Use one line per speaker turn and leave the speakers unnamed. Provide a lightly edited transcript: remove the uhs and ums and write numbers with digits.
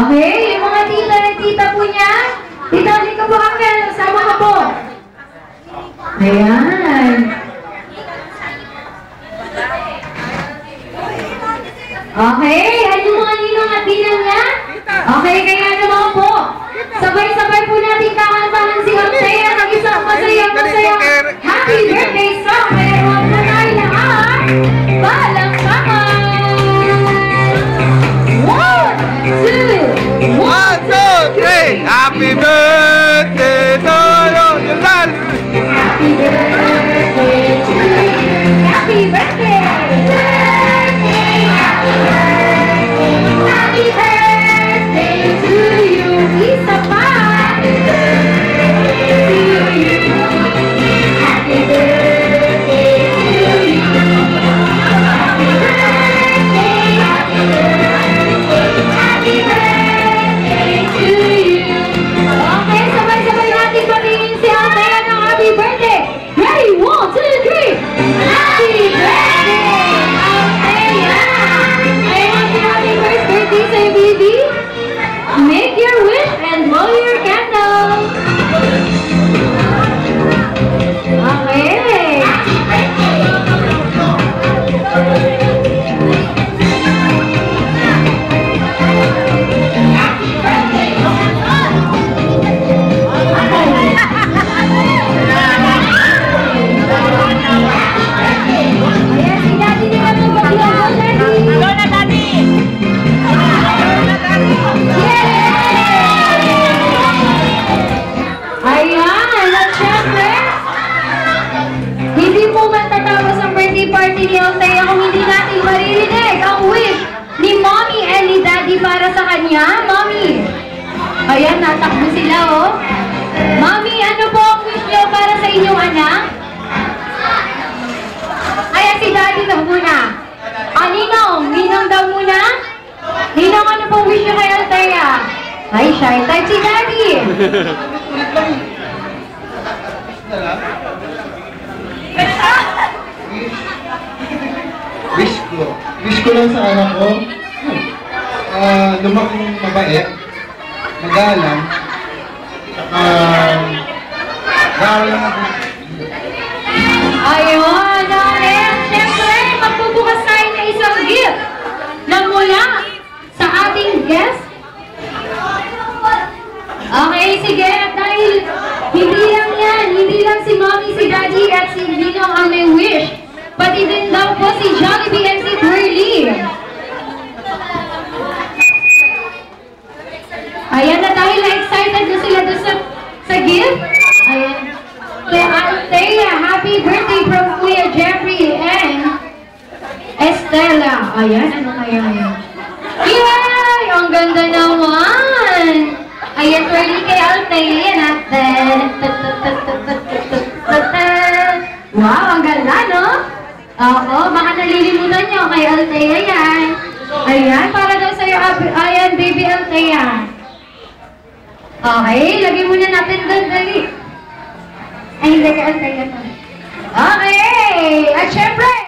Okay, yung mga tita at tita po niya. Tita, hindi ka po kami. Sama ka po. Ayan. Okay, ay yung mga ninong at ninang niya. Okay, kaya naman po. Sabay-sabay po natin kakantahan si Althea ng isang masayang happy birthday song. Kaya huwag na tayo lahat. Palakpakan! 1, 2,
3! Happy birthday to you!
Happy birthday to you! Happy birthday! Happy birthday to you! Isa pa! Happy birthday to you! Happy birthday to you! Happy birthday! Happy birthday! Happy birthday to you! Okay, sabay-sabay natin patingin si Althea ng happy birthday! Ready? 1, 2, 3! Happy birthday, Althea! Happy birthday sa'yo, baby! Make your wish and blow your candle! Okay! Ayan, si Daddy din ang mag-blow, Daddy!
Go na, Daddy!
Ayan, at syempre, hindi po matatapos ang birthday party ni Althea kung hindi natin maririnig ang wish ni Mommy and ni Daddy para sa kanya. Mommy, ayan, natakbo sila, oh. Mommy, ano po ang wish niyo para sa inyong anak? Ayan, si Daddy daw muna. Ninong, Ninong daw muna? Ninong, ano pong wish niyo kay Althea? Ay, shy type si Daddy.
Wish ko lang sa anak ko, lumaking mabait, magalang, gawin lang ako.
Ayun, and syempre, magbubukas tayo ng isang gift na mula sa ating guest. Okay, sige, at dahil hindi lang yan, hindi lang si Mommy, si Daddy, at si Ninong ang may wish, pati din daw po si Jollibee and si Twirly. Ayan, na dahil na-excited na sila doon sa gift. Ayan. Kay Althea, happy birthday from Kuya Jeffrey and Estella. Ayan, ano kaya yun? Yay! Ang ganda naman! Ayan, Twirly kay Althea natin. Wow, ang ganda, no? Oo, baka nalilimutan nyo kay Althea yan. Ayan, para daw sa'yo, ayan, baby Althea. Okay, lagay muna natin doon, dali. Ay, hindi kay Althea to. Okay, at syempre,